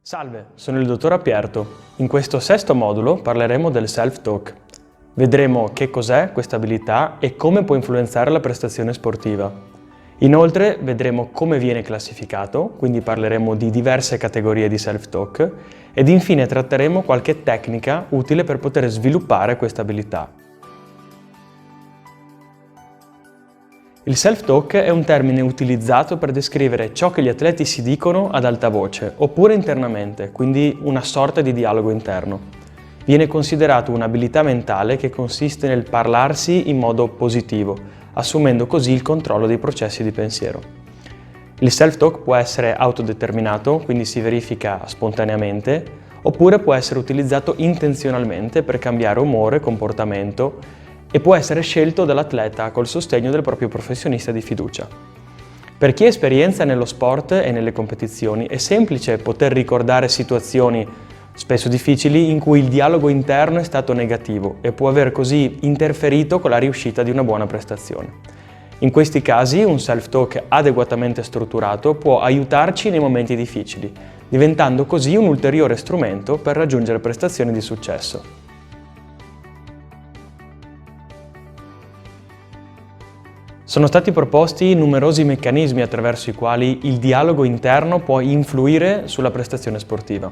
Salve, sono il dottor Apierto. In questo sesto modulo parleremo del self-talk. Vedremo che cos'è questa abilità e come può influenzare la prestazione sportiva. Inoltre vedremo come viene classificato, quindi parleremo di diverse categorie di self-talk ed infine tratteremo qualche tecnica utile per poter sviluppare questa abilità. Il self-talk è un termine utilizzato per descrivere ciò che gli atleti si dicono ad alta voce, oppure internamente, quindi una sorta di dialogo interno. Viene considerato un'abilità mentale che consiste nel parlarsi in modo positivo, assumendo così il controllo dei processi di pensiero. Il self-talk può essere autodeterminato, quindi si verifica spontaneamente, oppure può essere utilizzato intenzionalmente per cambiare umore, comportamento e può essere scelto dall'atleta col sostegno del proprio professionista di fiducia. Per chi ha esperienza nello sport e nelle competizioni è semplice poter ricordare situazioni spesso difficili in cui il dialogo interno è stato negativo e può aver così interferito con la riuscita di una buona prestazione. In questi casi un self-talk adeguatamente strutturato può aiutarci nei momenti difficili, diventando così un ulteriore strumento per raggiungere prestazioni di successo. Sono stati proposti numerosi meccanismi attraverso i quali il dialogo interno può influire sulla prestazione sportiva.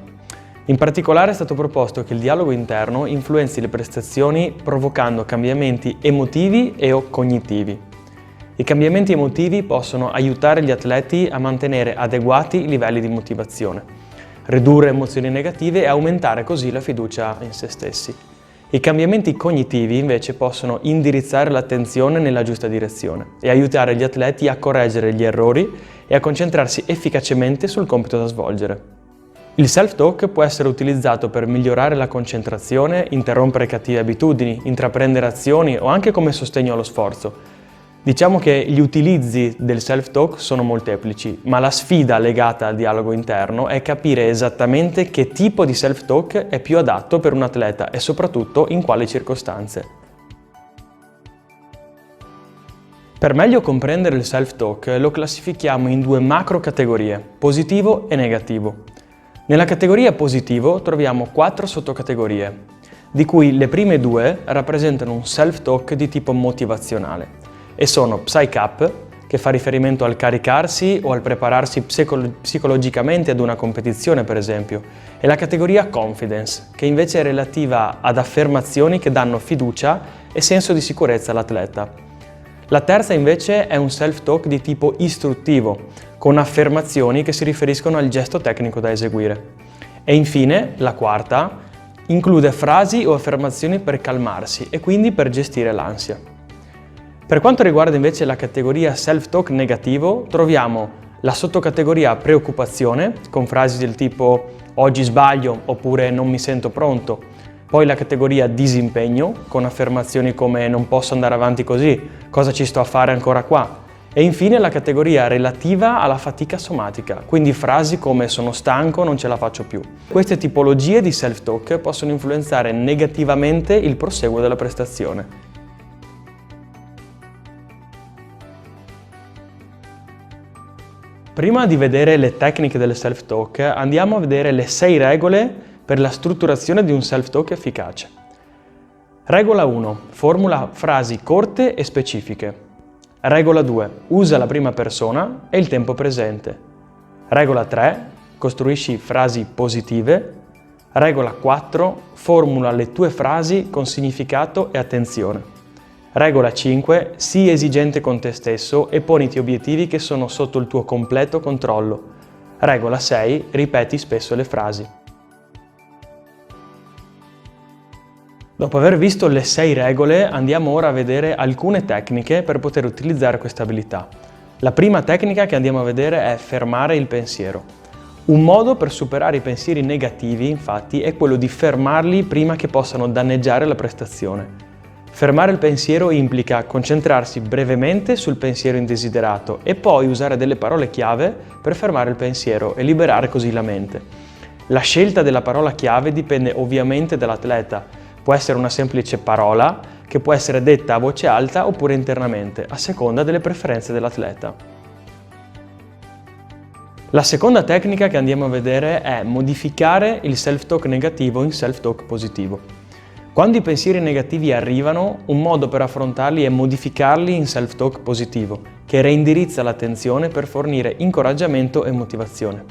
In particolare è stato proposto che il dialogo interno influenzi le prestazioni provocando cambiamenti emotivi e o cognitivi. I cambiamenti emotivi possono aiutare gli atleti a mantenere adeguati i livelli di motivazione, ridurre emozioni negative e aumentare così la fiducia in se stessi. I cambiamenti cognitivi invece possono indirizzare l'attenzione nella giusta direzione e aiutare gli atleti a correggere gli errori e a concentrarsi efficacemente sul compito da svolgere. Il self-talk può essere utilizzato per migliorare la concentrazione, interrompere cattive abitudini, intraprendere azioni o anche come sostegno allo sforzo. Diciamo che gli utilizzi del self-talk sono molteplici, ma la sfida legata al dialogo interno è capire esattamente che tipo di self-talk è più adatto per un atleta e soprattutto in quali circostanze. Per meglio comprendere il self-talk lo classifichiamo in due macro categorie, positivo e negativo. Nella categoria positivo troviamo 4 sottocategorie, di cui le prime 2 rappresentano un self-talk di tipo motivazionale. E sono Psych Up, che fa riferimento al caricarsi o al prepararsi psicologicamente ad una competizione per esempio, e la categoria Confidence, che invece è relativa ad affermazioni che danno fiducia e senso di sicurezza all'atleta. La terza invece è un self-talk di tipo istruttivo, con affermazioni che si riferiscono al gesto tecnico da eseguire. E infine, la quarta, include frasi o affermazioni per calmarsi e quindi per gestire l'ansia. Per quanto riguarda invece la categoria self-talk negativo, troviamo la sottocategoria preoccupazione, con frasi del tipo oggi sbaglio oppure non mi sento pronto, poi la categoria disimpegno, con affermazioni come non posso andare avanti così, cosa ci sto a fare ancora qua, e infine la categoria relativa alla fatica somatica, quindi frasi come sono stanco, non ce la faccio più. Queste tipologie di self-talk possono influenzare negativamente il proseguo della prestazione. Prima di vedere le tecniche del self-talk, andiamo a vedere le 6 regole per la strutturazione di un self-talk efficace. Regola 1. Formula frasi corte e specifiche. Regola 2. Usa la prima persona e il tempo presente. Regola 3. Costruisci frasi positive. Regola 4. Formula le tue frasi con significato e attenzione. Regola 5. Sii esigente con te stesso e poniti obiettivi che sono sotto il tuo completo controllo. Regola 6. Ripeti spesso le frasi. Dopo aver visto le 6 regole, andiamo ora a vedere alcune tecniche per poter utilizzare questa abilità. La prima tecnica che andiamo a vedere è fermare il pensiero. Un modo per superare i pensieri negativi, infatti, è quello di fermarli prima che possano danneggiare la prestazione. Fermare il pensiero implica concentrarsi brevemente sul pensiero indesiderato e poi usare delle parole chiave per fermare il pensiero e liberare così la mente. La scelta della parola chiave dipende ovviamente dall'atleta. Può essere una semplice parola che può essere detta a voce alta oppure internamente, a seconda delle preferenze dell'atleta. La seconda tecnica che andiamo a vedere è modificare il self-talk negativo in self-talk positivo. Quando i pensieri negativi arrivano, un modo per affrontarli è modificarli in self-talk positivo, che reindirizza l'attenzione per fornire incoraggiamento e motivazione.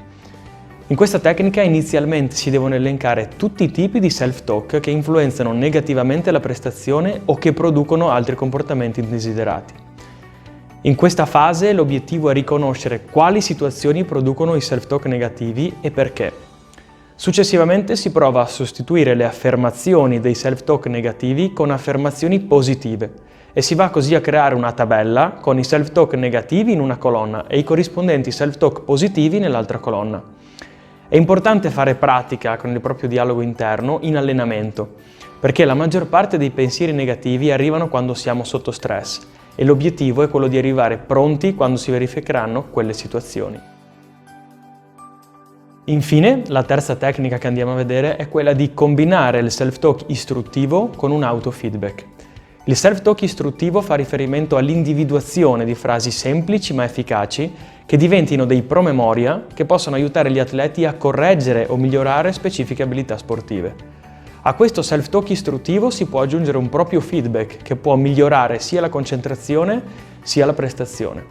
In questa tecnica inizialmente si devono elencare tutti i tipi di self-talk che influenzano negativamente la prestazione o che producono altri comportamenti indesiderati. In questa fase l'obiettivo è riconoscere quali situazioni producono i self-talk negativi e perché. Successivamente si prova a sostituire le affermazioni dei self-talk negativi con affermazioni positive e si va così a creare una tabella con i self-talk negativi in una colonna e i corrispondenti self-talk positivi nell'altra colonna. È importante fare pratica con il proprio dialogo interno in allenamento, perché la maggior parte dei pensieri negativi arrivano quando siamo sotto stress e l'obiettivo è quello di arrivare pronti quando si verificheranno quelle situazioni. Infine, la terza tecnica che andiamo a vedere è quella di combinare il self-talk istruttivo con un autofeedback. Il self-talk istruttivo fa riferimento all'individuazione di frasi semplici ma efficaci che diventino dei promemoria che possono aiutare gli atleti a correggere o migliorare specifiche abilità sportive. A questo self-talk istruttivo si può aggiungere un proprio feedback che può migliorare sia la concentrazione sia la prestazione.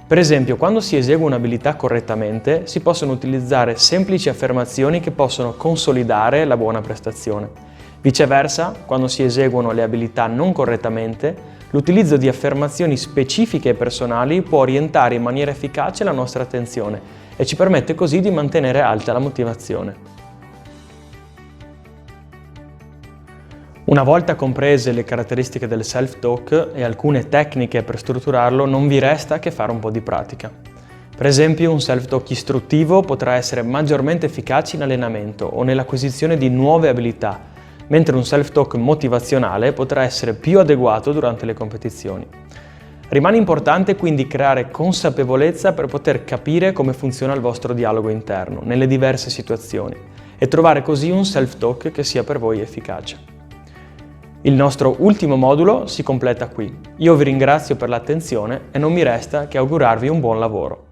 Per esempio, quando si esegue un'abilità correttamente, si possono utilizzare semplici affermazioni che possono consolidare la buona prestazione. Viceversa, quando si eseguono le abilità non correttamente, l'utilizzo di affermazioni specifiche e personali può orientare in maniera efficace la nostra attenzione e ci permette così di mantenere alta la motivazione. Una volta comprese le caratteristiche del self-talk e alcune tecniche per strutturarlo, non vi resta che fare un po' di pratica. Per esempio, un self-talk istruttivo potrà essere maggiormente efficace in allenamento o nell'acquisizione di nuove abilità, mentre un self-talk motivazionale potrà essere più adeguato durante le competizioni. Rimane importante quindi creare consapevolezza per poter capire come funziona il vostro dialogo interno nelle diverse situazioni e trovare così un self-talk che sia per voi efficace. Il nostro ultimo modulo si completa qui. Io vi ringrazio per l'attenzione e non mi resta che augurarvi un buon lavoro.